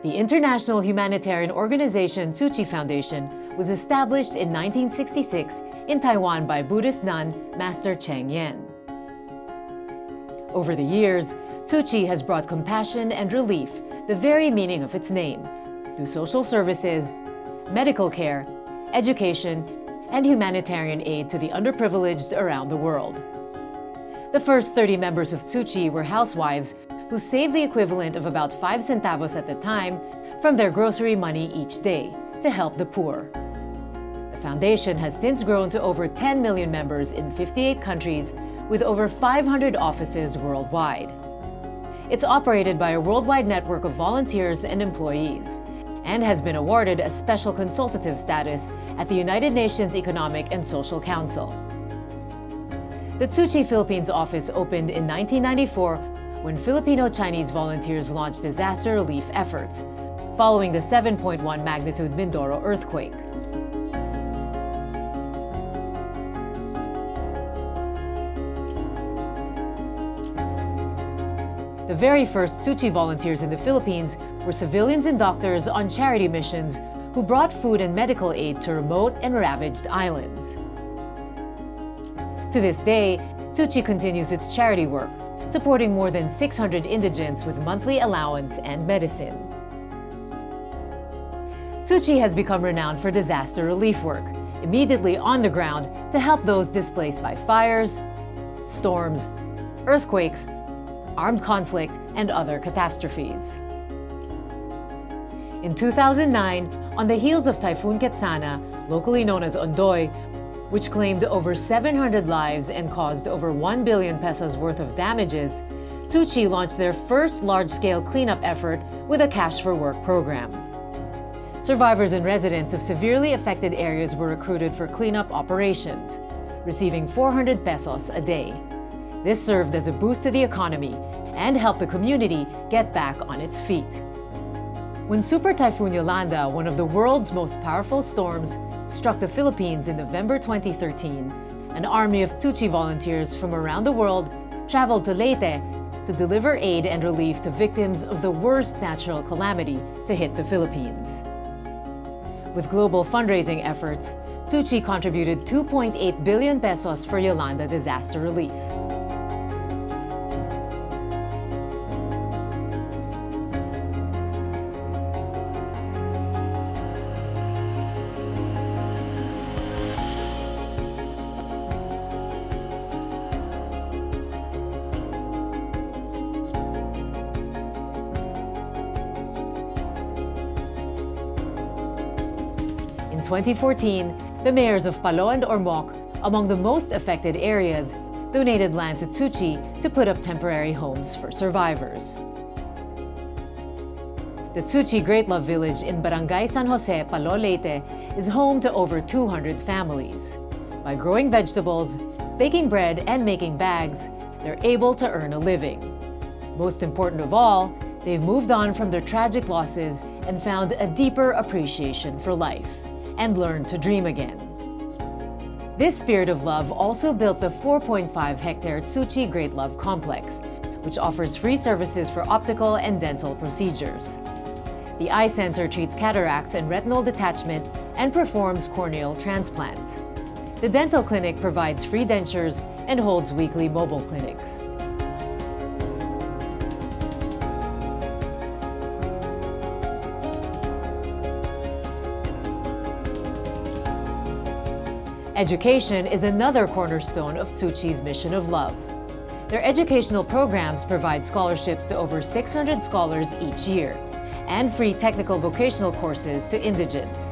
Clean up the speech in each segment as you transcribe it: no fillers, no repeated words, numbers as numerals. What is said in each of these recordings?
The international humanitarian organization Tzu Chi Foundation was established in 1966 in Taiwan by Buddhist nun Master Cheng Yen. Over the years, Tzu Chi has brought compassion and relief, the very meaning of its name, through social services, medical care, education, and humanitarian aid to the underprivileged around the world. The first 30 members of Tzu Chi were housewives who saved the equivalent of about 5 centavos at the time from their grocery money each day to help the poor. The foundation has since grown to over 10 million members in 58 countries with over 500 offices worldwide. It's operated by a worldwide network of volunteers and employees and has been awarded a special consultative status at the United Nations Economic and Social Council. The Tzu Chi Philippines office opened in 1994 when Filipino-Chinese volunteers launched disaster relief efforts following the 7.1 magnitude Mindoro earthquake. The very first Tzu Chi volunteers in the Philippines were civilians and doctors on charity missions who brought food and medical aid to remote and ravaged islands. To this day, Tzu Chi continues its charity work, supporting more than 600 indigents with monthly allowance and medicine. Tzu Chi has become renowned for disaster relief work, immediately on the ground to help those displaced by fires, storms, earthquakes, armed conflict, and other catastrophes. In 2009, on the heels of Typhoon Ketsana, locally known as Ondoy, which claimed over 700 lives and caused over 1 billion pesos worth of damages, Tzu Chi launched their first large-scale cleanup effort with a Cash for Work program. Survivors and residents of severely affected areas were recruited for cleanup operations, receiving 400 pesos a day. This served as a boost to the economy and helped the community get back on its feet. When Super Typhoon Yolanda, one of the world's most powerful storms, struck the Philippines in November 2013, an army of Tzu Chi volunteers from around the world traveled to Leyte to deliver aid and relief to victims of the worst natural calamity to hit the Philippines. With global fundraising efforts, Tzu Chi contributed 2.8 billion pesos for Yolanda disaster relief. In 2014, the mayors of Palo and Ormoc, among the most affected areas, donated land to Tzu Chi to put up temporary homes for survivors. The Tzu Chi Great Love Village in Barangay San Jose, Palo, Leyte is home to over 200 families. By growing vegetables, baking bread, and making bags, they're able to earn a living. Most important of all, they've moved on from their tragic losses and found a deeper appreciation for life and learned to dream again. This spirit of love also built the 4.5-hectare Tzu Chi Great Love Complex, which offers free services for optical and dental procedures. The eye center treats cataracts and retinal detachment and performs corneal transplants. The dental clinic provides free dentures and holds weekly mobile clinics. Education is another cornerstone of Tzu Chi's mission of love. Their educational programs provide scholarships to over 600 scholars each year and free technical vocational courses to indigents.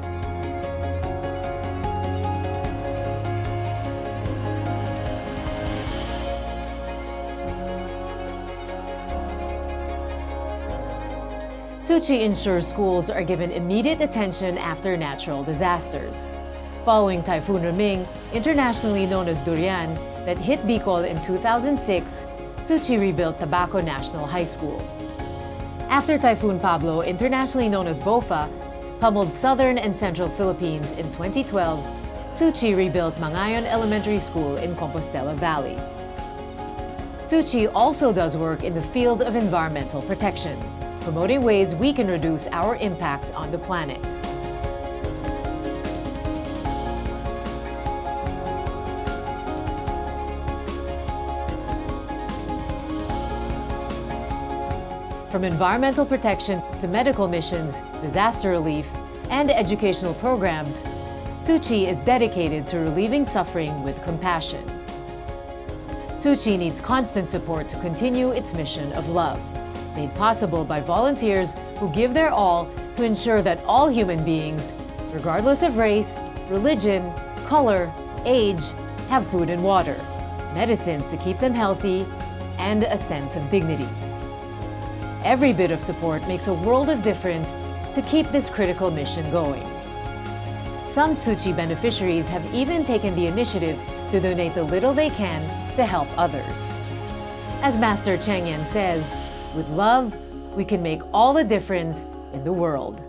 Tzu Chi ensures schools are given immediate attention after natural disasters. Following Typhoon Raming, internationally known as Durian, that hit Bicol in 2006, Tzu Chi rebuilt Tabaco National High School. After Typhoon Pablo, internationally known as BOFA, pummeled southern and central Philippines in 2012, Tzu Chi rebuilt Mangayon Elementary School in Compostela Valley. Tzu Chi also does work in the field of environmental protection. promoting ways we can reduce our impact on the planet. From environmental protection to medical missions, disaster relief, and educational programs, Tzu Chi is dedicated to relieving suffering with compassion. Tzu Chi needs constant support to continue its mission of love, made possible by volunteers who give their all to ensure that all human beings, regardless of race, religion, color, age, have food and water, medicines to keep them healthy, and a sense of dignity. Every bit of support makes a world of difference to keep this critical mission going. Some Tzu Chi beneficiaries have even taken the initiative to donate the little they can to help others. As Master Cheng Yen says, with love, we can make all the difference in the world.